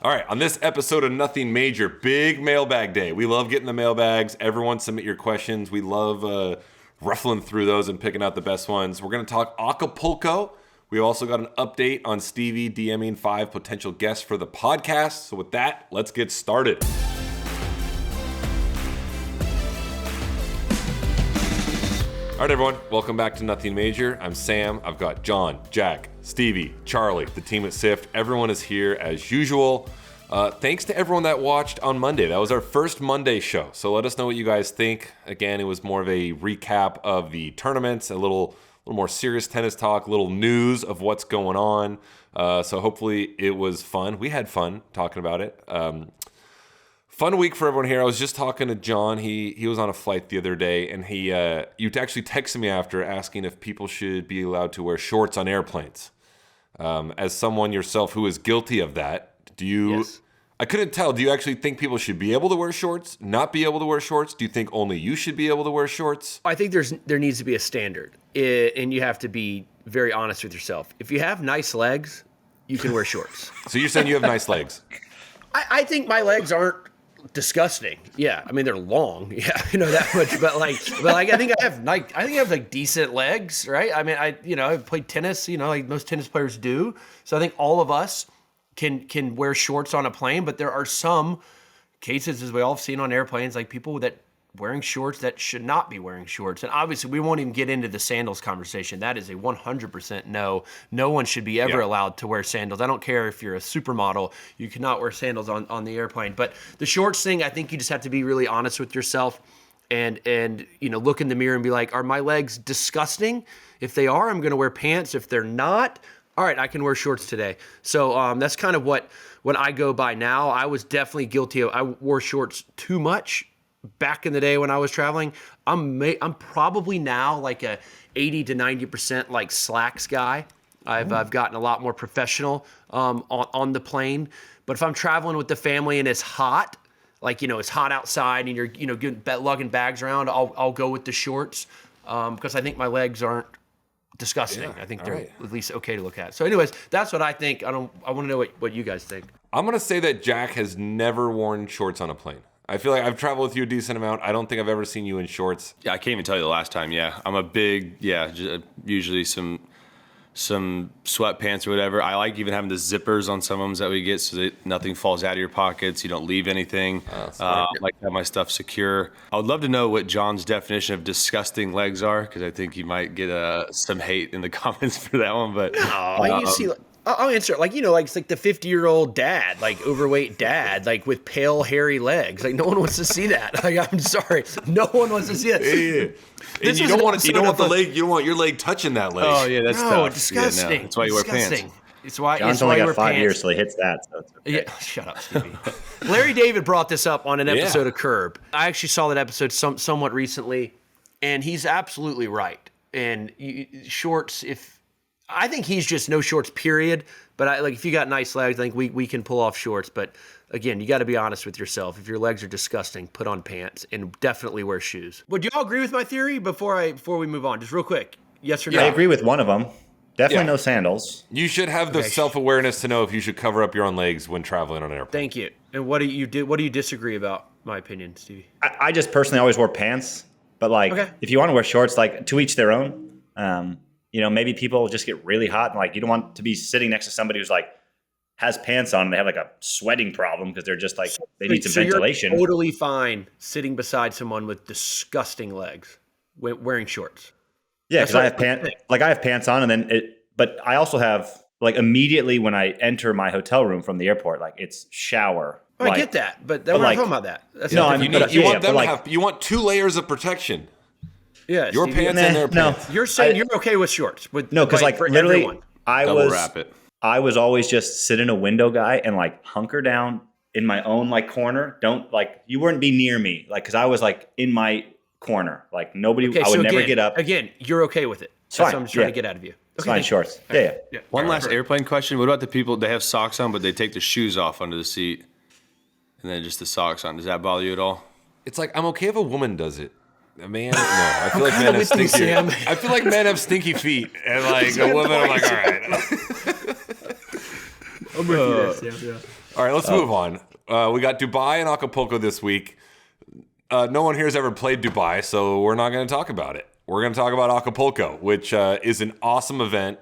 All right, on this episode of Nothing Major, big mailbag day. We love getting the mailbags. Everyone submit your questions. We love ruffling through those and picking out the best ones. We're going to talk Acapulco. We also got an update on Stevie DMing 5 potential guests for the podcast. So with that, let's get started. All right, everyone, welcome back to Nothing Major. I'm Sam. I've got John, Jack, Stevie, Charlie, the team at SIFT. Everyone is here as usual. Thanks to everyone that watched on Monday. That was our first Monday show. So let us know what you guys think. Again, it was more of a recap of the tournaments, a little more serious tennis talk, a little news of what's going on. So hopefully it was fun. We had fun talking about it. Fun week for everyone here. I was just talking to John. He was on a flight the other day, and you actually texted me after asking if people should be allowed to wear shorts on airplanes. As someone yourself who is guilty of that, do you? Yes. I couldn't tell. Do you actually think people should be able to wear shorts? Not be able to wear shorts? Do you think only you should be able to wear shorts? I think there needs to be a standard, and you have to be very honest with yourself. If you have nice legs, you can wear shorts. So you're saying you have nice legs? I think my legs aren't disgusting. Yeah, I mean they're long. Yeah, that much. But I think I have decent legs, right? I mean I've played tennis. Like most tennis players do. So I think all of us can wear shorts on a plane. But there are some cases, as we all have seen on airplanes, like people that wearing shorts that should not be wearing shorts. And obviously we won't even get into the sandals conversation. That is a 100% no. No one should be ever allowed to wear sandals. I don't care if you're a supermodel, you cannot wear sandals on the airplane. But the shorts thing, I think you just have to be really honest with yourself and look in the mirror and be like, are my legs disgusting? If they are, I'm going to wear pants. If they're not, all right, I can wear shorts today. So that's kind of what I go by now. I was definitely guilty of, I wore shorts too much back in the day when I was traveling. I'm probably now like a 80 to 90% like slacks guy. I've gotten a lot more professional on the plane. But if I'm traveling with the family and it's hot, like it's hot outside and you're lugging bags around, I'll go with the shorts because I think my legs aren't disgusting. Yeah, I think they're at least okay to look at. So anyways, that's what I think. I want to know what you guys think. I'm going to say that Jack has never worn shorts on a plane. I feel like I've traveled with you a decent amount. I don't think I've ever seen you in shorts. Yeah, I can't even tell you the last time. Yeah, I'm a big, usually some sweatpants or whatever. I like even having the zippers on some of them that we get so that nothing falls out of your pockets. You don't leave anything. I like to have my stuff secure. I would love to know what John's definition of disgusting legs are, because I think you might get some hate in the comments for that one. But you see, I'll answer it. It's like the 50-year-old dad, like overweight dad, like with pale, hairy legs. Like no one wants to see that. Like I'm sorry, no one wants to see that. Yeah. And you don't want the leg. You don't want your leg touching that leg. Oh yeah, that's tough. Disgusting. Yeah, no. That's why you wear pants. It's why John's only got 5 years till he hits that. So it's okay. Yeah, shut up, Stevie. Larry David brought this up on an episode of Curb. I actually saw that episode somewhat recently, and he's absolutely right. And shorts, I think he's just no shorts, period. But if you got nice legs, I think we can pull off shorts. But again, you got to be honest with yourself. If your legs are disgusting, put on pants and definitely wear shoes. Would you all agree with my theory before we move on? Just real quick, yes or no? I agree with one of them. Definitely no sandals. You should have the self-awareness to know if you should cover up your own legs when traveling on an airplane. Thank you. And what do you disagree about my opinion, Stevie? I just personally always wore pants. But if you want to wear shorts, to each their own. Maybe people just get really hot and you don't want to be sitting next to somebody who's has pants on and they have a sweating problem because they're just they need some ventilation. You're totally fine sitting beside someone with disgusting legs wearing shorts. Yeah, because I have pants. I have pants on, and then but I also have immediately when I enter my hotel room from the airport, it's shower. Oh, I get that, but we're not talking about that. That's you want 2 layers of protection. Yeah, your pants and their pants. You're saying you're okay with shorts? Because literally, everyone. I was always just sit in a window guy and hunker down in my own corner. Don't you wouldn't be near me because I was in my corner. Nobody. Okay, I would never get up. Again, you're okay with it. That's what I'm trying to get out of you. It's fine, shorts. Yeah. One last airplane question. What about the people that have socks on, but they take the shoes off under the seat and then just the socks on? Does that bother you at all? It's I'm okay if a woman does it. A man, no. I feel like men have stinky. I feel like men have stinky feet, and a woman, I'm all right. I'm with you there, Sam. Yeah. All right, let's move on. We got Dubai and Acapulco this week. No one here has ever played Dubai, so we're not going to talk about it. We're going to talk about Acapulco, which is an awesome event.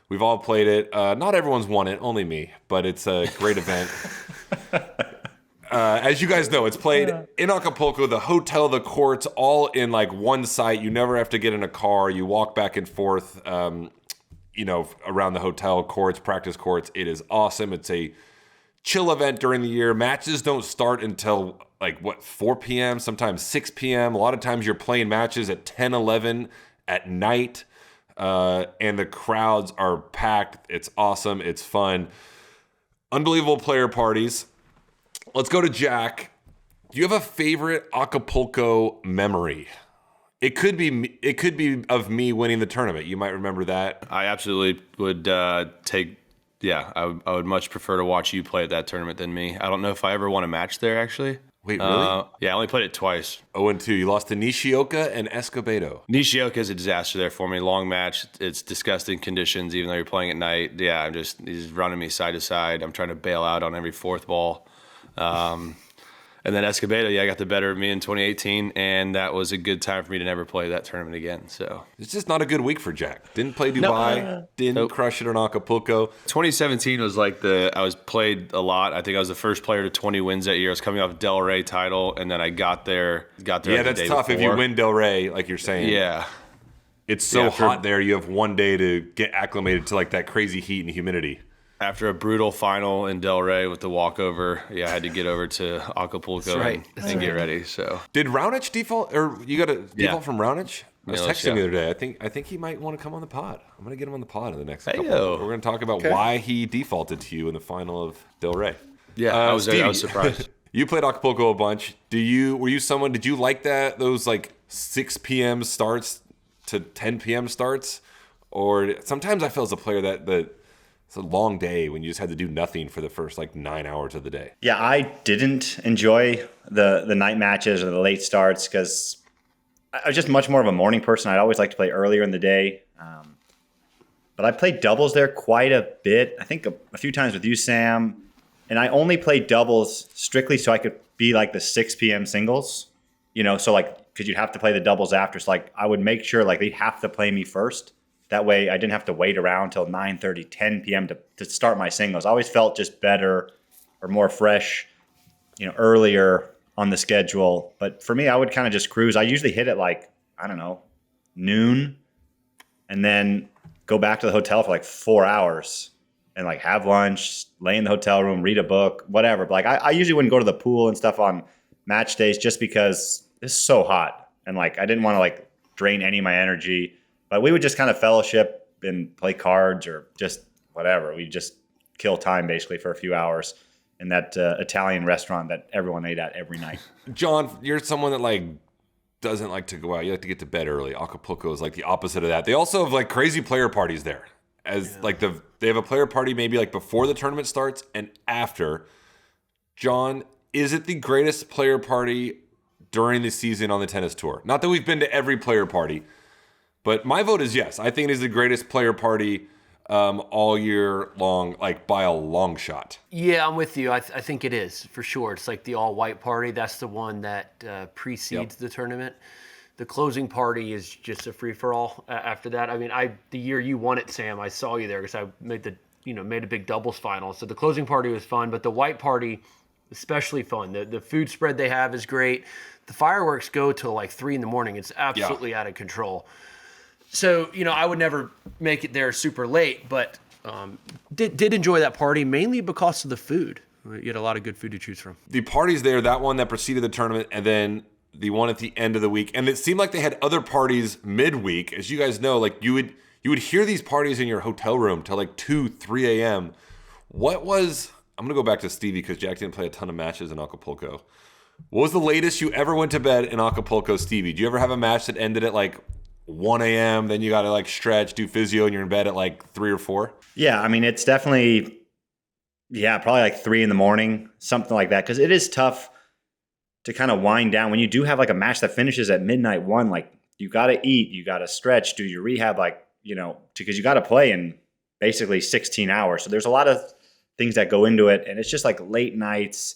We've all played it. Not everyone's won it, only me, but it's a great event. As you guys know, it's played in Acapulco, the hotel, the courts, all in like one site. You never have to get in a car. You walk back and forth, around the hotel courts, practice courts. It is awesome. It's a chill event during the year. Matches don't start until 4 p.m., sometimes 6 p.m. A lot of times you're playing matches at 10, 11 at night, and the crowds are packed. It's awesome. It's fun. Unbelievable player parties. Let's go to Jack. Do you have a favorite Acapulco memory? It could be of me winning the tournament. You might remember that. I absolutely would take. Yeah, I would much prefer to watch you play at that tournament than me. I don't know if I ever won a match there, actually. Wait, really? Yeah, I only played it twice. 0-2. You lost to Nishioka and Escobedo. Nishioka is a disaster there for me. Long match. It's disgusting conditions, even though you're playing at night. Yeah, he's running me side to side. I'm trying to bail out on every fourth ball. And then Escobedo, I got the better of me in 2018, and that was a good time for me to never play that tournament again. So it's just not a good week for Jack. Didn't play Dubai, didn't crush it in Acapulco. 2017 was I was played a lot. I think I was the first player to 20 wins that year. I was coming off Del Rey title, and then I got there. Yeah, that's tough if you win Del Rey, like you're saying. Yeah. It's so hot there. You have one day to get acclimated to that crazy heat and humidity. After a brutal final in Del Rey with the walkover, I had to get over to Acapulco and get ready. So did Raonic default, or you got a default from Raonic? I was texting him the other day. I think he might want to come on the pod. I'm going to get him on the pod in the next couple. We're going to talk about why he defaulted to you in the final of Del Rey. Yeah, I was surprised. You played Acapulco a bunch. Did you like those 6 p.m. starts to 10 p.m. starts? Or sometimes I feel as a player that it's a long day when you just had to do nothing for the first 9 hours of the day. Yeah, I didn't enjoy the night matches or the late starts because I was just much more of a morning person. I'd always like to play earlier in the day. But I played doubles there quite a bit. I think a few times with you, Sam. And I only played doubles strictly so I could be the 6 p.m. singles. So because you'd have to play the doubles after. So I would make sure they'd have to play me first. That way I didn't have to wait around till 9:30, 10 p.m. to start my singles. I always felt just better or more fresh, earlier on the schedule. But for me, I would kind of just cruise. I usually hit at noon and then go back to the hotel for 4 hours and have lunch, lay in the hotel room, read a book, whatever. But I usually wouldn't go to the pool and stuff on match days just because it's so hot. And I didn't want to drain any of my energy. But we would just kind of fellowship and play cards or just whatever. We just kill time basically for a few hours in that Italian restaurant that everyone ate at every night. John, you're someone that doesn't like to go out. You like to get to bed early. Acapulco is the opposite of that. They also have crazy player parties there. They have a player party maybe before the tournament starts and after. John, is it the greatest player party during the season on the tennis tour? Not that we've been to every player party. But my vote is yes. I think it is the greatest player party all year long, by a long shot. Yeah, I'm with you. I think it is, for sure. It's the all-white party. That's the one that precedes the tournament. The closing party is just a free-for-all after that. I mean, the year you won it, Sam, I saw you there because I made a big doubles final. So the closing party was fun, but the white party, especially fun. The food spread they have is great. The fireworks go till 3 a.m. It's absolutely out of control. So, I would never make it there super late, but did enjoy that party mainly because of the food. You had a lot of good food to choose from. The parties there, that one that preceded the tournament, and then the one at the end of the week. And it seemed like they had other parties midweek. As you guys know, you would hear these parties in your hotel room till 2, 3 a.m. I'm going to go back to Stevie because Jack didn't play a ton of matches in Acapulco. What was the latest you ever went to bed in Acapulco, Stevie? Do you ever have a match that ended at 1 a.m., then you got to stretch, do physio, and you're in bed at 3 or 4? Yeah, I mean, it's definitely, probably 3 a.m, something like that. Because it is tough to kind of wind down. When you do have a match that finishes at midnight 1, you got to eat, you got to stretch, do your rehab, because you got to play in basically 16 hours. So there's a lot of things that go into it. And it's just like late nights.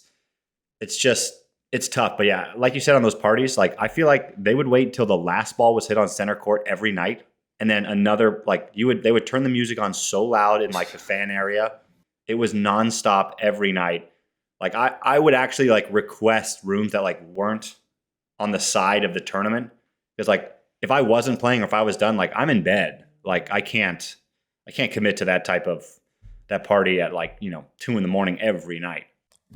It's tough. But yeah, like you said on those parties, like I feel like they would wait until the last ball was hit on center court every night. And then another, like they would turn the music on so loud in like the fan area. It was nonstop every night. Like I would actually like request rooms that like weren't on the side of the tournament. Because like if I wasn't playing or if I was done, like I'm in bed. Like I can't commit to that party at like, 2 a.m. every night.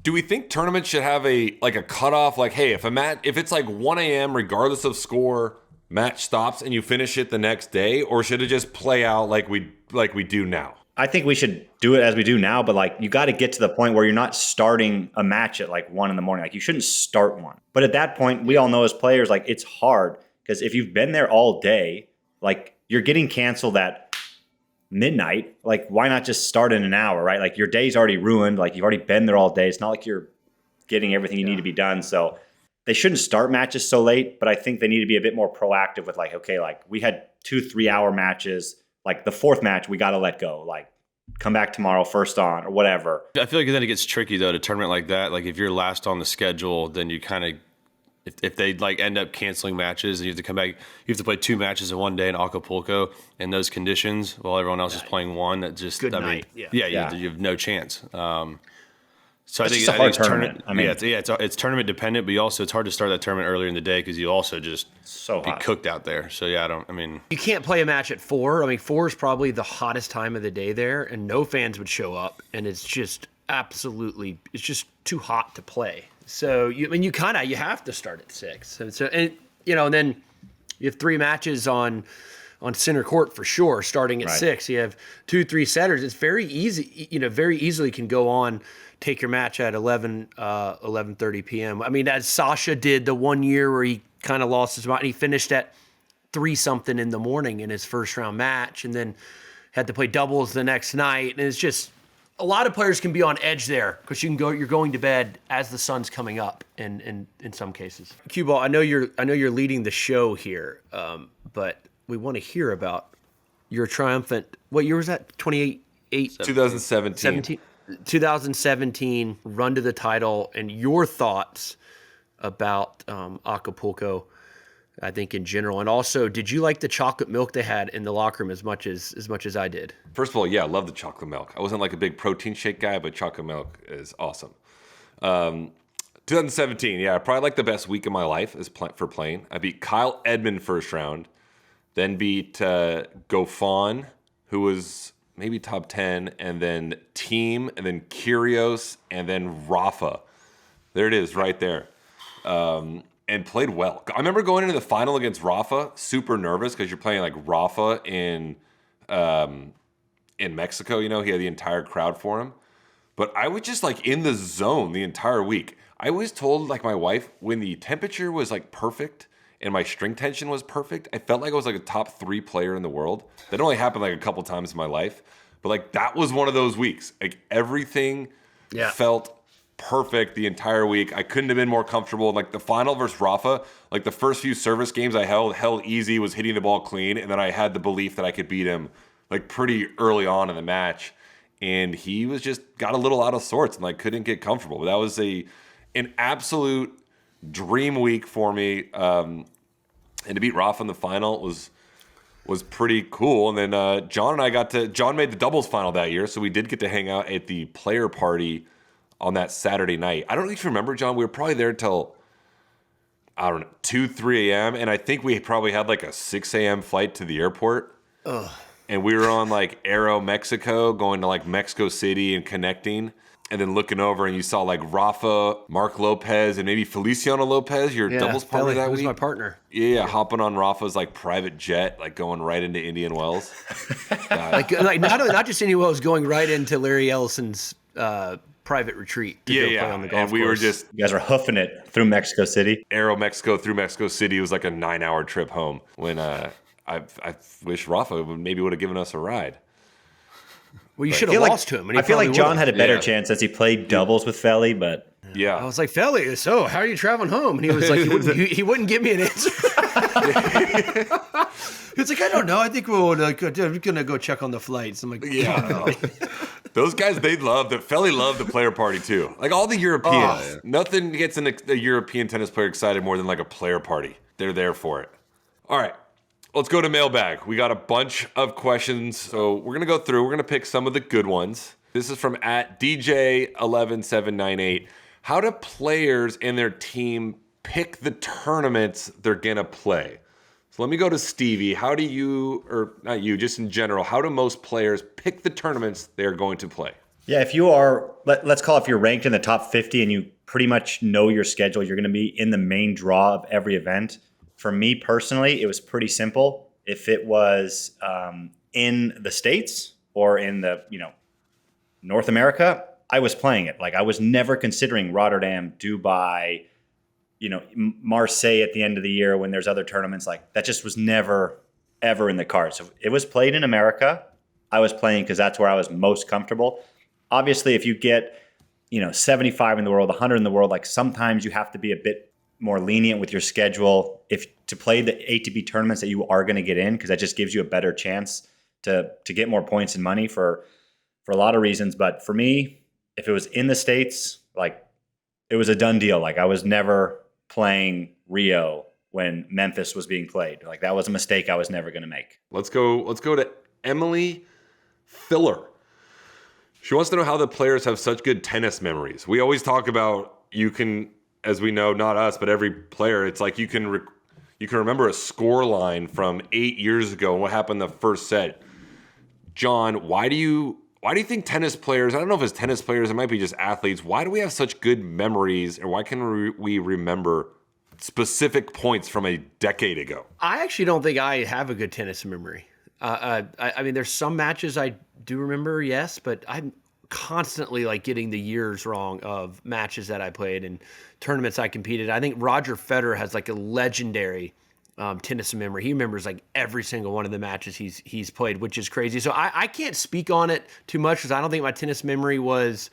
Do we think tournaments should have a cutoff? Like, hey, if it's like 1 a.m. regardless of score, match stops and you finish it the next day, or should it just play out like we do now? I think we should do it as we do now, but like you got to get to the point where you're not starting a match at like 1 a.m. Like you shouldn't start one. But at that point, we all know as players, like it's hard because if you've been there all day, like you're getting canceled at midnight. Like why not just start in an hour, right? Like your day's already ruined. Like you've already been there all day. It's not like you're getting everything you need to be done. So they shouldn't start matches so late, but I think they need to be a bit more proactive with like, okay, like we had 2-3 hour matches. Like the fourth match, we got to let go. Like come back tomorrow, first on or whatever. I feel like then it gets tricky though, to tournament like that. Like if you're last on the schedule, then you kind of, if they like end up canceling matches and you have to come back, you have to play 2 matches in one day in Acapulco in those conditions while everyone else is playing one. That just, Good night. You have no chance. So It's I think just a hard tournament. It's tournament dependent, but also it's hard to start that tournament earlier in the day because you also just So be hot. cooked out there. So yeah, You can't play a match at 4. I mean, 4 is probably the hottest time of the day there, and no fans would show up, and it's just it's just too hot to play. So you have to start at 6. And then you have 3 matches on center court for sure, starting at 6. You have 2-3 setters. It's very easy, very easily can go on, take your match at 11:30 p.m. I mean, as Sasha did the one year where he kind of lost his mind, and he finished at 3-something in the morning in his first round match, and then had to play doubles the next night. And it's just, a lot of players can be on edge there because you're going to bed as the sun's coming up in some cases. Cue Ball, I know you're leading the show here, but we want to hear about your triumphant, what year was that? 2017. 2017 run to the title, and your thoughts about Acapulco, I think in general, and also, did you like the chocolate milk they had in the locker room as much as I did? First of all, yeah, I love the chocolate milk. I wasn't like a big protein shake guy, but chocolate milk is awesome. 2017, yeah, probably like the best week of my life for playing. I beat Kyle Edmund first round, then beat Gofan, who was maybe top 10, and then Team, and then Kyrgios, and then Rafa. There it is, right there. And played well. I remember going into the final against Rafa, super nervous because you're playing like Rafa in Mexico. He had the entire crowd for him. But I was just like in the zone the entire week. I was told, like my wife, when the temperature was like perfect and my string tension was perfect, I felt like I was like a top 3 player in the world. That only happened like a couple times in my life. But like that was one of those weeks. Like everything felt perfect the entire week. I couldn't have been more comfortable. Like the final versus Rafa, like the first few service games I held easy, was hitting the ball clean, and then I had the belief that I could beat him like pretty early on in the match. And he was just got a little out of sorts and like couldn't get comfortable. But that was an absolute dream week for me. And to beat Rafa in the final was pretty cool. And then John and I John made the doubles final that year, so we did get to hang out at the player party on that Saturday night. I don't even remember, John. We were probably there till, I don't know, 2, 3 a.m. And I think we probably had like a 6 a.m. flight to the airport. Ugh. And we were on like Aero Mexico, going to like Mexico City and connecting. And then looking over and you saw like Rafa, Mark Lopez, and maybe Feliciano Lopez, your doubles partner that week. He was my partner. Yeah, hopping on Rafa's like private jet, like going right into Indian Wells. like not just Indian Wells, going right into Larry Ellison's private retreat to go play on the golf course. We were you guys were hoofing it through Mexico City. Aero Mexico through Mexico City was like a 9-hour trip home. When I wish Rafa maybe would have given us a ride. Well, you should have lost to him. And I feel like John had a better chance since he played doubles with Feli, but yeah, I was like, Feli, so how are you traveling home? And he was like, he wouldn't give me an answer. It's like, I don't know. I think I'm gonna go check on the flights. I'm like, yeah. Those guys, Felly loved the player party too. Like all the Europeans, nothing gets a European tennis player excited more than like a player party. They're there for it. All right, let's go to Mailbag. We got a bunch of questions, so we're gonna go through. We're gonna pick some of the good ones. This is from @DJ11798. How do players and their team pick the tournaments they're gonna play? So let me go to Stevie. How do you, or not you, just in general, how do most players pick the tournaments they're going to play? Yeah, if you are, let's call it if you're ranked in the top 50 and you pretty much know your schedule, you're going to be in the main draw of every event. For me personally, it was pretty simple. If it was in the States or in the, North America, I was playing it. Like I was never considering Rotterdam, Dubai, Marseille at the end of the year when there's other tournaments. Like that just was never, ever in the cards. So it was played in America. I was playing because that's where I was most comfortable. Obviously, if you get, 75 in the world, 100 in the world, like sometimes you have to be a bit more lenient with your schedule to play the ATP tournaments that you are going to get in, because that just gives you a better chance to get more points and money for a lot of reasons. But for me, if it was in the States, like it was a done deal. Like I was never playing Rio when Memphis was being played. Like that was a mistake I was never going to make. Let's go to Emily Filler. She wants to know how the players have such good tennis memories. We always talk about, you can, as we know, not us, but every player, it's like you can remember a score line from 8 years ago and what happened the first set. John, why do you think tennis players, I don't know if it's tennis players, it might be just athletes, why do we have such good memories, or why can we remember specific points from a decade ago? I actually don't think I have a good tennis memory. I mean, there's some matches I do remember, yes, but I'm constantly like getting the years wrong of matches that I played and tournaments I competed. I think Roger Federer has like a legendary tennis memory. He remembers like every single one of the matches he's played, which is crazy. So I can't speak on it too much because I don't think my tennis memory was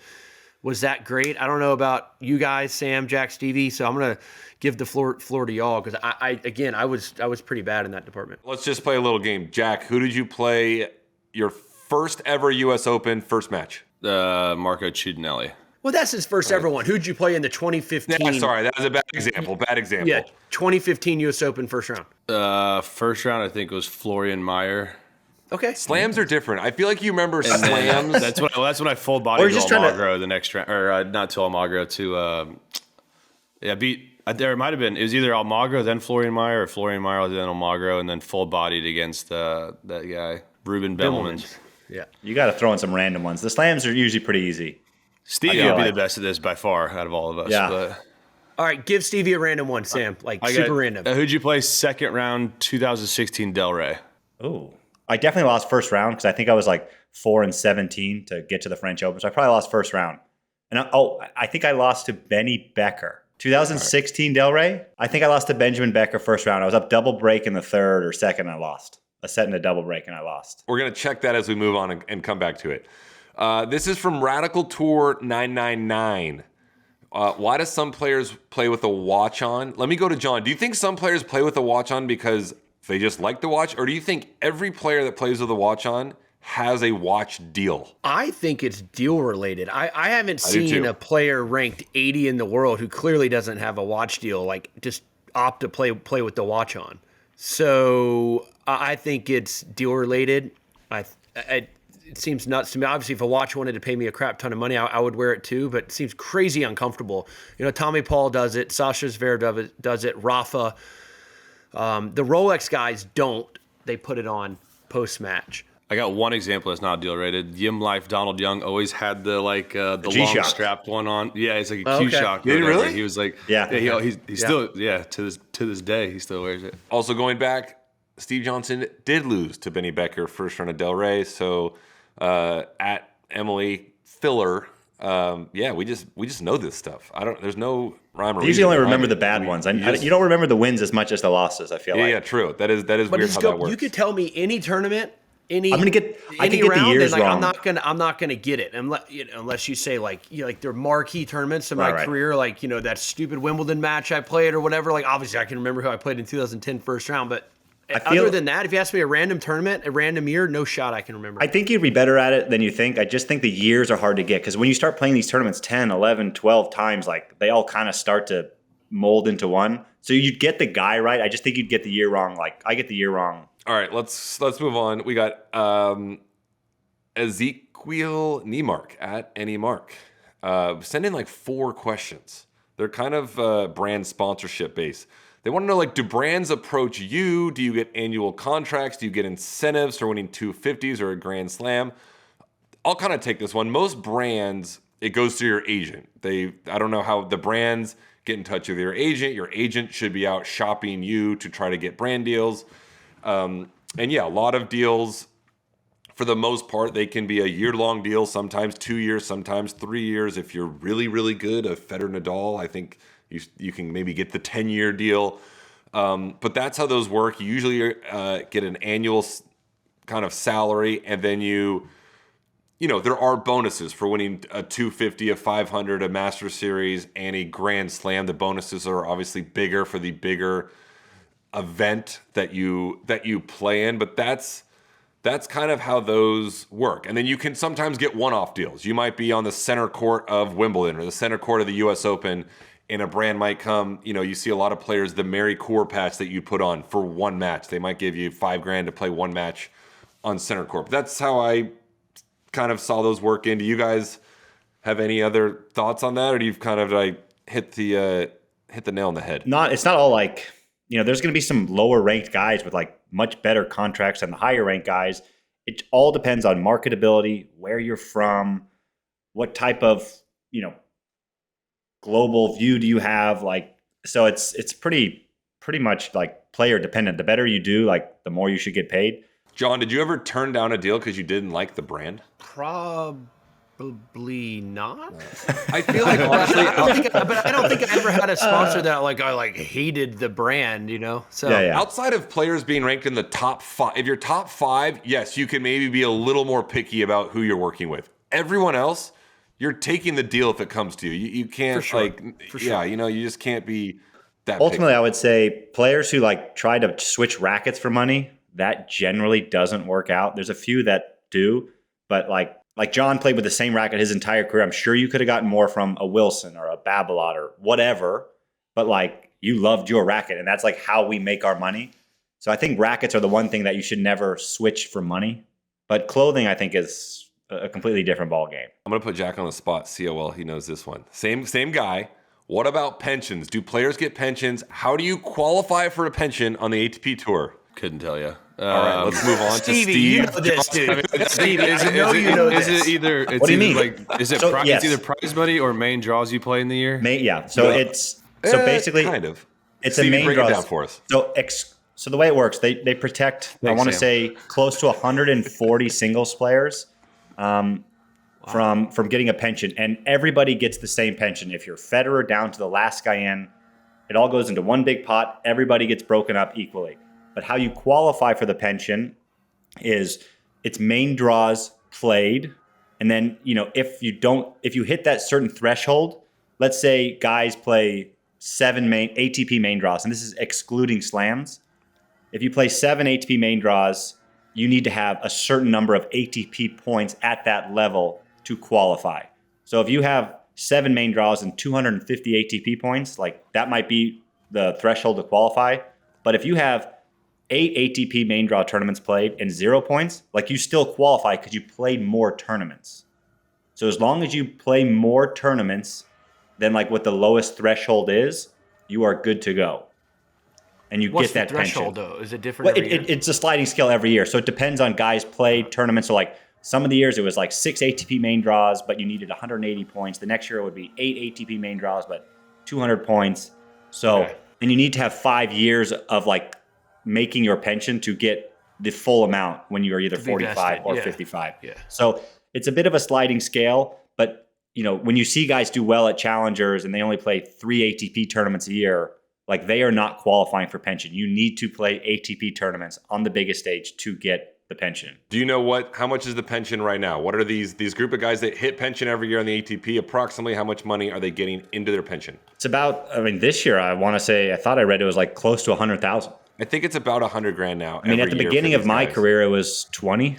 that great. I don't know about you guys, Sam, Jack, Stevie. So I'm gonna give the floor to y'all because I was pretty bad in that department. Let's just play a little game. Jack, who did you play your first ever U.S. Open first match? Marco Ciudinelli. Well, that's his first ever one. Who'd you play in the 2015? Yeah, sorry, that was a bad example. Yeah, 2015 U.S. Open first round. First round, I think, was Florian Mayer. Okay. Slams are different. I feel like you remember slams. That's when I full body to Almagro the next round, or not to Almagro beat. There might have been. It was either Almagro then Florian Mayer, or Florian Mayer then Almagro, and then full bodied against that guy Ruben Bimmelman. Yeah. You got to throw in some random ones. The slams are usually pretty easy. Stevie would be the best at this by far out of all of us. Yeah. But All right, give Stevie a random one, Sam. Super random. Who'd you play second round 2016 Del Rey? Oh, I definitely lost first round because I think I was like 4-17 to get to the French Open. So I probably lost first round. And I think I lost to Benny Becker. 2016 Del Rey. I think I lost to Benjamin Becker first round. I was up double break in the third or second. I lost a set in a double break and I lost. We're gonna check that as we move on and come back to it. This is from Radical Tour 999. Why do some players play with a watch on? Let me go to John. Do you think some players play with a watch on because they just like the watch? Or do you think every player that plays with a watch on has a watch deal? I think it's deal related. I haven't seen a player ranked 80 in the world who clearly doesn't have a watch deal, like just opt to play with the watch on. So I think it's deal related. It seems nuts to me. Obviously, if a watch wanted to pay me a crap ton of money, I would wear it too, but it seems crazy uncomfortable. Tommy Paul does it. Sasha Zverev does it. Rafa. The Rolex guys don't. They put it on post-match. I got one example that's not deal rated. Yim Life Donald Young always had the long G-Shock. strapped one on. Yeah, it's like a Q-Shock. Did he really? He was like, yeah. He's still to this day he still wears it. Also going back, Steve Johnson did lose to Benny Becker first round of Del Rey. So at Emily Filler, we just know this stuff. There's no rhyme or reason. You usually only remember the bad ones. You don't remember the wins as much as the losses. I feel like. Yeah, true. That is weird how that works. You could tell me any tournament. I could get the years wrong. I'm not gonna get it unless you say like they're marquee tournaments in my career, like that stupid Wimbledon match I played or whatever. Like obviously I can remember who I played in 2010 first round, but Other than that, if you ask me a random tournament, a random year, no shot I can remember. I think you'd be better at it than you think. I just think the years are hard to get because when you start playing these tournaments 10, 11, 12 times, like they all kind of start to mold into one. So you'd get the guy right. I just think you'd get the year wrong. Like I get the year wrong. All right, let's move on. We got Ezekiel Niemark at Anymark. Send in like 4 questions. They're kind of brand sponsorship based. They want to know, like, do brands approach you? Do you get annual contracts? Do you get incentives for winning 250s or a Grand Slam? I'll kind of take this one. Most brands, it goes through your agent. I don't know how the brands get in touch with your agent. Your agent should be out shopping you to try to get brand deals. And yeah, a lot of deals, for the most part, they can be a year-long deal, sometimes 2 years, sometimes 3 years. If you're really, really good, a Federer Nadal, I think you can maybe get the 10-year deal. But that's how those work. You usually get an annual kind of salary, and then you know, there are bonuses for winning a 250, a 500, a Master Series, and a Grand Slam. The bonuses are obviously bigger for the bigger event that you play in, but that's kind of how those work. And then you can sometimes get one-off deals. You might be on the center court of Wimbledon or the center court of the U.S. Open, and a brand might come, you know, you see a lot of players, the Mary Coore patch that you put on for one match. They might give you $5,000 to play one match on center court. But that's how I kind of saw those work in. Do you guys have any other thoughts on that, or do you kind of like hit the nail on the head? It's not all like, you know, there's going to be some lower ranked guys with like much better contracts than the higher ranked guys. It all depends on marketability, where you're from, what type of, you know, global view do you have? Like, so it's pretty much like player dependent. The better you do, like the more you should get paid. John, did you ever turn down a deal because you didn't like the brand? Probably not. I feel like honestly, I don't think I ever had a sponsor that I hated the brand, you know. So Yeah. outside of players being ranked in the top 5, if you're top 5, yes, you can maybe be a little more picky about who you're working with. Everyone else, you're taking the deal if it comes to you. You can't you know, you just can't be that. Ultimately, picky. I would say players who like try to switch rackets for money, that generally doesn't work out. There's a few that do, but like John played with the same racket his entire career. I'm sure you could have gotten more from a Wilson or a Babolat or whatever, but like you loved your racket, and that's like how we make our money. So I think rackets are the one thing that you should never switch for money. But clothing, I think, is a completely different ball game. I'm gonna put Jack on the spot. See how well he knows this one. Same guy. What about pensions? Do players get pensions? How do you qualify for a pension on the ATP tour? Couldn't tell you. All right, let's move on Stevie, to Steve. you know this, dude. Stevie, I know you know Is this. it either? It's What do you either mean? like, is it? So, It's yes. either prize money or main draws you play in the year. Yeah. So it's basically kind of. it's Stevie, a main break it draw down for us. So the way it works, they protect. I want to say close to 140 singles players from getting a pension, and everybody gets the same pension. If you're Federer down to the last guy in, it all goes into one big pot. Everybody gets broken up equally. But how you qualify for the pension is it's main draws played, and then if you hit that certain threshold, let's say guys play 7 ATP main draws, and this is excluding slams. If you play 7 ATP main draws, you need to have a certain number of ATP points at that level to qualify. So if you have 7 main draws and 250 ATP points, like that might be the threshold to qualify. But if you have 8 ATP main draw tournaments played and 0 points, like you still qualify because you played more tournaments. So as long as you play more tournaments than like what the lowest threshold is, you are good to go. And you What's get that the threshold, pension. though? Is it different every year? It's a sliding scale every year. So it depends on guys played tournaments. So like some of the years it was like 6 ATP main draws, but you needed 180 points. The next year it would be 8 ATP main draws, but 200 points. So, and you need to have 5 years of like making your pension to get the full amount when you are either 45 or 55. Yeah. So it's a bit of a sliding scale, but when you see guys do well at challengers and they only play 3 ATP tournaments a year, like they are not qualifying for pension. You need to play ATP tournaments on the biggest stage to get the pension. Do you know how much is the pension right now? What are these group of guys that hit pension every year on the ATP? Approximately how much money are they getting into their pension? It's about, this year I thought I read it was like close to 100,000. I think it's about $100,000 now. I mean, at the beginning of my career, it was 20.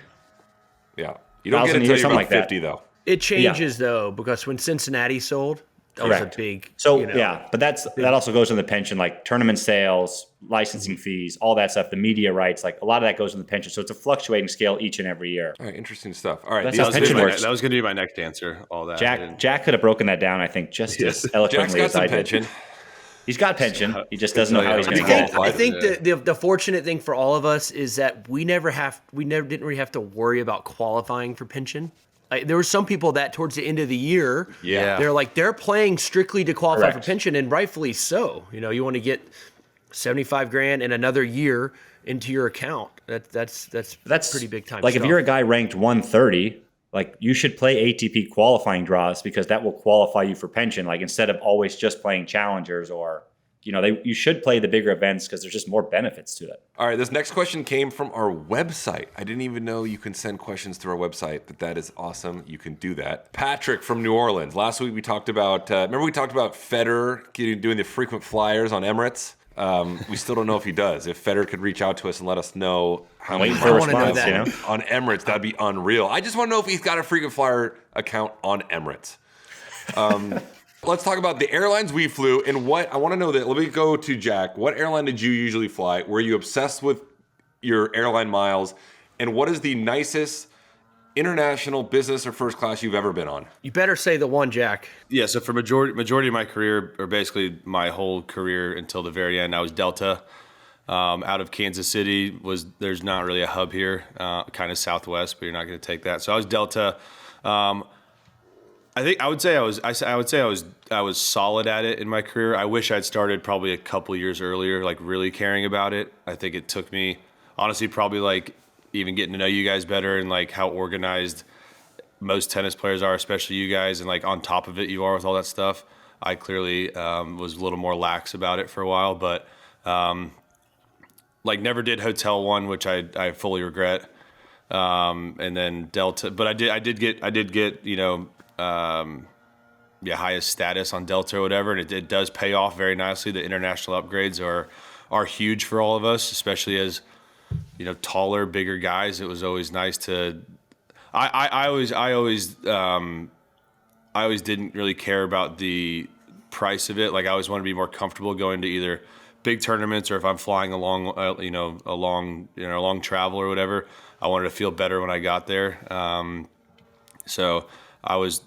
Yeah. You don't get it until you're about 50, though. It changes, though, because when Cincinnati sold, that was a big... So, but that also goes in the pension, like tournament sales, licensing fees, all that stuff, the media rights, like a lot of that goes in the pension. So it's a fluctuating scale each and every year. All right, interesting stuff. All right, that's how pension works. That was going to be my next answer, all that. Jack could have broken that down, I think, just as eloquently as I did. Pension. He's got pension. He just doesn't know how he's going to qualify. I think the fortunate thing for all of us is that we never didn't really have to worry about qualifying for pension. Like, there were some people that towards the end of the year, they're playing strictly to qualify for pension, and rightfully so. You want to get $75,000 in another year into your account. That's pretty big time. Like, if you're a guy ranked 130. Like, you should play ATP qualifying draws because that will qualify you for pension. Like, instead of always just playing challengers, or, you should play the bigger events because there's just more benefits to it. All right, this next question came from our website. I didn't even know you can send questions through our website, but that is awesome. You can do that. Patrick from New Orleans. Last week we talked about, remember we talked about Federer doing the frequent flyers on Emirates? We still don't know if he does. If Federer could reach out to us and let us know how many miles on Emirates, that'd be unreal. I just want to know if he's got a frequent flyer account on Emirates. Let's talk about the airlines we flew and what I want to know. Let me go to Jack. What airline did you usually fly? Were you obsessed with your airline miles? And what is the nicest international business or first class you've ever been on? You better say the one, Jack. Yeah, so for majority of my career, or basically my whole career until the very end, I was Delta. Out of Kansas City. There's not really a hub here, kind of Southwest, but you're not going to take that. So I was Delta. I would say I was solid at it in my career. I wish I'd started probably a couple years earlier, like really caring about it. I think it took me, honestly, probably like even getting to know you guys better and like how organized most tennis players are, especially you guys, and like on top of it you are with all that stuff. I clearly was a little more lax about it for a while, but like never did Hotel One, which I fully regret. And then Delta, but I did get highest status on Delta or whatever, and it does pay off very nicely. The international upgrades are huge for all of us, especially as taller, bigger guys. It was always nice to. I always didn't really care about the price of it. Like, I always want to be more comfortable going to either big tournaments or if I'm flying a long travel or whatever. I wanted to feel better when I got there. So that was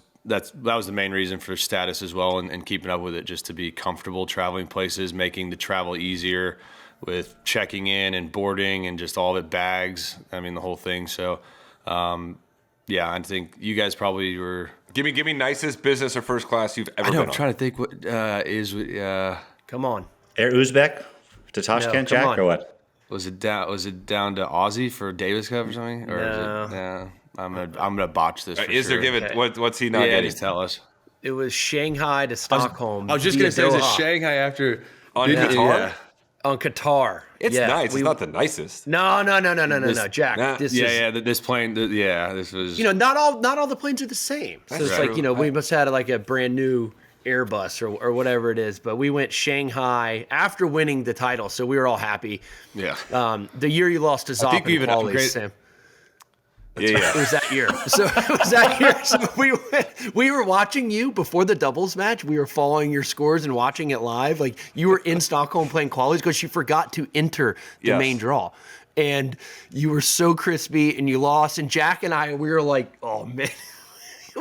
the main reason for status as well, and keeping up with it, just to be comfortable traveling places, making the travel easier with checking in and boarding and just all of it, bags. I mean, the whole thing. So, I think you guys probably were. Give me nicest business or first class you've ever been on. I'm trying to think what is. Come on. Air Uzbek to Tashkent, Jack, or what? Was it down to Aussie for Davis Cup or something? Or no. Is it, I'm gonna botch this. For is sure. there? Give it. What's he not getting? Yeah, just tell us. It was Shanghai to Stockholm. I was just gonna say, is it Shanghai after on Qatar? Yeah. On Qatar. It's nice. It's not the nicest. No, Jack. This plane. This was. Not all the planes are the same. So it's like we must have had like a brand new Airbus or whatever it is, but we went Shanghai after winning the title, so we were all happy. Yeah. The year you lost to Zop, I think we even upgraded. Sam. Yeah. It was that year. So we were watching you before the doubles match. We were following your scores and watching it live. Like, you were in Stockholm playing qualies because you forgot to enter the main draw. And you were so crispy and you lost. And Jack and I, we were like, oh man.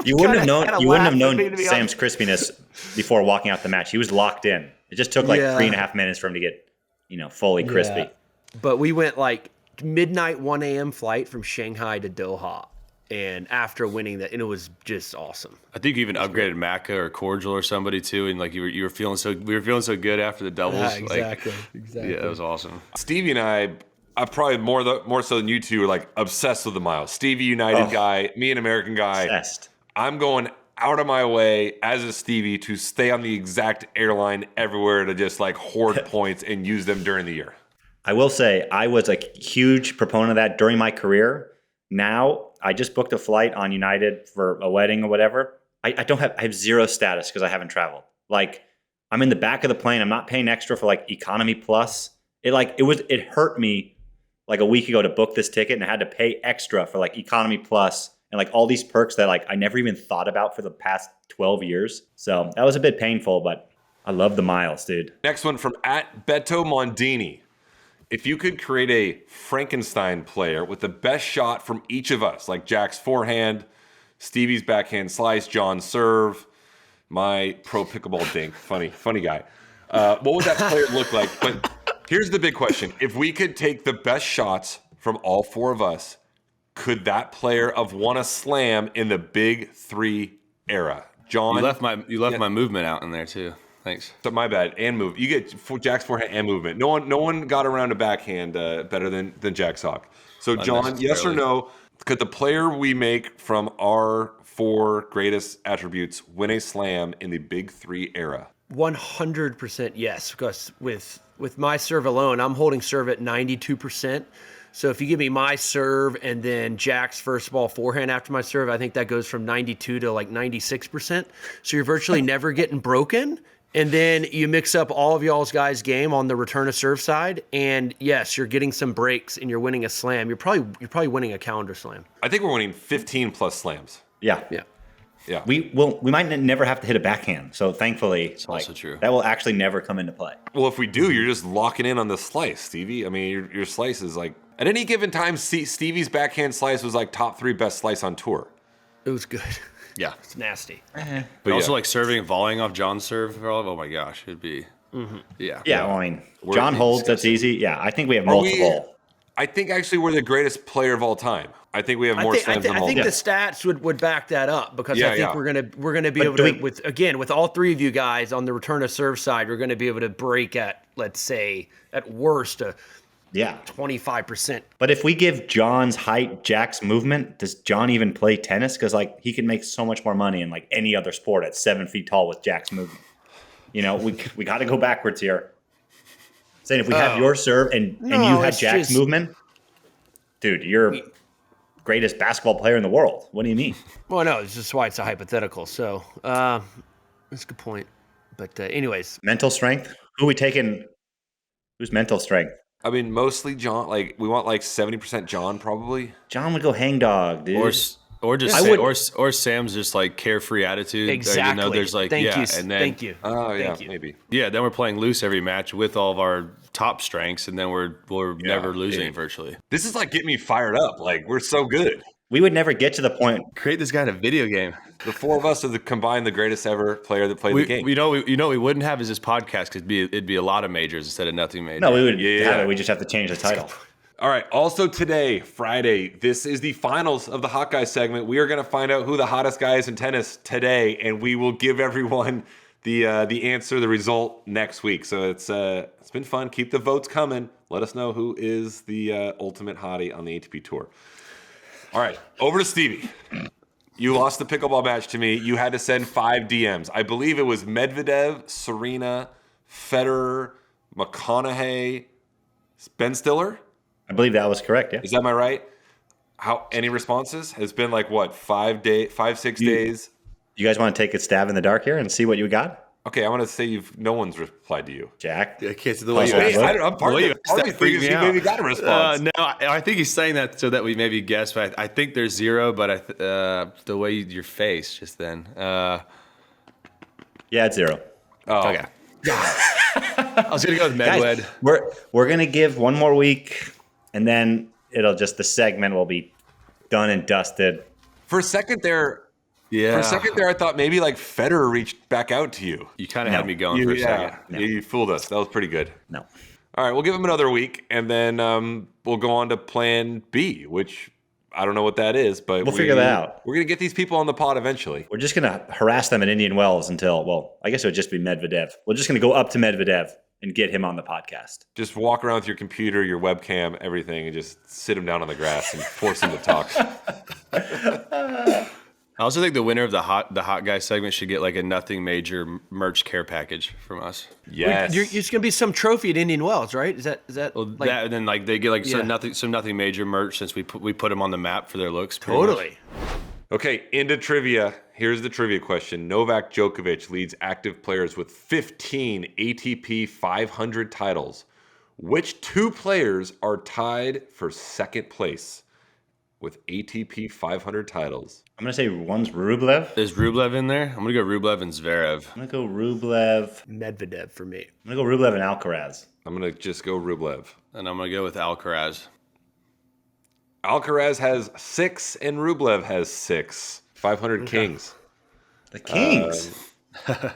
You wouldn't have known Sam's crispiness before walking out the match. He was locked in. It just took 3.5 minutes for him to get, fully crispy. Yeah. But we went like midnight 1 a.m. flight from Shanghai to Doha, and after winning that, and it was just awesome. I think you even upgraded Macca or Cordial or somebody too, and like we were feeling so good after the doubles. Exactly. Yeah, it was awesome. Stevie and I probably more so than you two, are like obsessed with the miles. Stevie, United guy, me, an American guy. Obsessed. I'm going out of my way as a Stevie to stay on the exact airline everywhere to just like hoard points and use them during the year. I will say I was a huge proponent of that during my career. Now I just booked a flight on United for a wedding or whatever. I have zero status because I haven't traveled. Like, I'm in the back of the plane. I'm not paying extra for like economy plus. it hurt me like a week ago to book this ticket, and I had to pay extra for like economy plus and like all these perks that like I never even thought about for the past 12 years. So that was a bit painful, but I love the miles, dude. Next one from @Beto Mondini. If you could create a Frankenstein player with the best shot from each of us, like Jack's forehand, Stevie's backhand slice, John's serve, my pro pickleball dink, funny guy. What would that player look like? But here's the big question. If we could take the best shots from all four of us, could that player have won a slam in the Big Three era? John? You left my movement out in there too. Thanks. So my bad. And move. You get Jack's forehand and movement. No one got around a backhand better than Jack's Hawk. So John, yes or no? Could the player we make from our four greatest attributes win a slam in the Big Three era? 100% yes, because with my serve alone, I'm holding serve at 92%. So if you give me my serve and then Jack's first ball forehand after my serve, I think that goes from 92 to like 96%. So you're virtually never getting broken. And then you mix up all of y'all's guys' game on the return of serve side, and yes, you're getting some breaks and you're winning a slam. You're probably winning a calendar slam. I think we're winning 15 plus slams. Yeah. We might never have to hit a backhand. So thankfully, it's also true. That will actually never come into play. Well, if we do, you're just locking in on the slice, Stevie. I mean, your slice is like at any given time. Stevie's backhand slice was like top 3 best slice on tour. It was good. Yeah, it's nasty. But also like serving and volleying off John's serve. Oh my gosh, it'd be. Yeah. Well, I mean, John holds. That's easy. Yeah, I think we have multiple. I think actually we're the greatest player of all time. I think we have more slams than all. I think the stats would back that up because I think we're gonna be able to with all three of you guys on the return of serve side, we're gonna be able to break at, let's say, at worst a 25%. But if we give John's height Jack's movement, does John even play tennis? Because like he can make so much more money in like any other sport at 7 feet tall with Jack's movement. You know, we got to go backwards here. Saying if we had your serve and you had Jack's movement, dude, you're greatest basketball player in the world. What do you mean? Well, no, it's just why it's a hypothetical. So that's a good point. But anyways, mental strength. Who are we taking? Who's mental strength? I mean, mostly John. Like we want like 70% John, probably. John would go hang dog, dude. Or Sam's just like carefree attitude. Exactly. You know, there's like Thank you. and then Thank you. Oh yeah, Thank you. Maybe. Yeah, then we're playing loose every match with all of our top strengths, and then we're never losing virtually. This is like getting me fired up. Like we're so good. We would never get to the point. Create this guy in a video game. The four of us are the greatest ever player that played the game. We wouldn't have is this podcast because it'd be a lot of majors instead of nothing major. No, we would have it. We just have to change the title. All right. Also today, Friday, this is the finals of the Hot Guy segment. We are going to find out who the hottest guy is in tennis today, and we will give everyone the answer, the result next week. So it's been fun. Keep the votes coming. Let us know who is the ultimate hottie on the ATP Tour. All right, over to Stevie. You lost the pickleball match to me. You had to send 5 DMs. I believe it was Medvedev, Serena, Federer, McConaughey, Ben Stiller. I believe that was correct. Yeah. Is that my right? How any responses? Has been like what 5, 6 days. You guys want to take a stab in the dark here and see what you got? Okay, I want to say no one's replied to you, Jack. I can't see the way I'm part of me thinks he maybe got a response. No, I think he's saying that so that we maybe guess, but I think there's 0. But the way your face just then. Yeah, it's 0. Oh, okay. I was gonna go with Medved. Guys, we're gonna give one more week, and then the segment will be done and dusted. For a second there. Yeah. For a second there, I thought maybe like Federer reached back out to you. You kind of had me going for a second. No. You fooled us. That was pretty good. No. All right, we'll give him another week, and then we'll go on to Plan B, which I don't know what that is, but we'll figure that out. We're going to get these people on the pod eventually. We're just going to harass them in Indian Wells until, well, I guess it would just be Medvedev. We're just going to go up to Medvedev and get him on the podcast. Just walk around with your computer, your webcam, everything, and just sit him down on the grass and force him to talk. I also think the winner of the hot guy segment should get like a nothing major merch care package from us. Yes, it's gonna be some trophy at Indian Wells, right? Is that well, like, that? And then like they get like some nothing major merch since we put them on the map for their looks. Totally. Okay, into trivia. Here's the trivia question: Novak Djokovic leads active players with 15 ATP 500 titles. Which two players are tied for second place with ATP 500 titles? I'm gonna say one's Rublev. Is Rublev in there? I'm gonna go Rublev and Zverev. I'm gonna go Rublev. Medvedev for me. I'm gonna go Rublev and Alcaraz. I'm going to just go Rublev. And I'm gonna go with Alcaraz. Alcaraz has 6 and Rublev has 6. 500 kings. The Kings.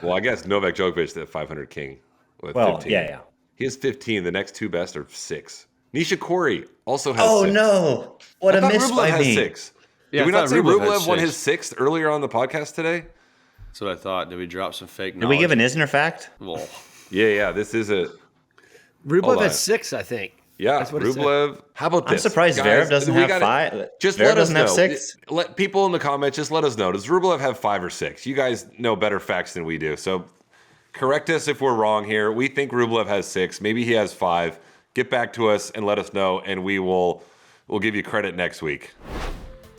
Well, I guess Novak Djokovic the 500 king with Well, 15. yeah. He has 15. The next two best are 6. Nishikori also has 6. Oh no! What I a thought miss Rublev by has me. 6. Yeah, Did we I not thought say Rublev had Rublev won 6. his 6th earlier on the podcast today? That's what I thought. Did we drop some fake knowledge? Did we give an Isner fact? Well, Yeah. This is a Rublev Hold on. has 6, I think. yeah. That's what it said. Rublev. How about I'm this? surprised Guys, Zverev doesn't we have gotta- 5. Just Zverev let us doesn't know. have 6. Let people in the comments just let us know. Does Rublev have 5 or 6? You guys know better facts than we do. So correct us if we're wrong here. We think Rublev has 6. Maybe he has 5. Get back to us and let us know, and we'll give you credit next week.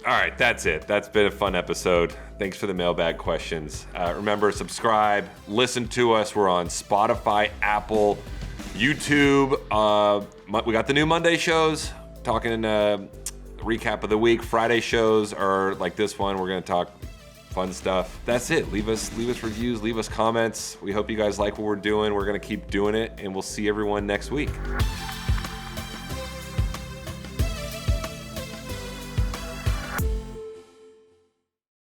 All right, that's it. That's been a fun episode. Thanks for the mailbag questions. Remember, subscribe, listen to us. We're on Spotify, Apple, YouTube. We got the new Monday shows, talking recap of the week. Friday shows are like this one. We're going to talk fun stuff. That's it. Leave us reviews, leave us comments. We hope you guys like what we're doing. We're going to keep doing it, and we'll see everyone next week.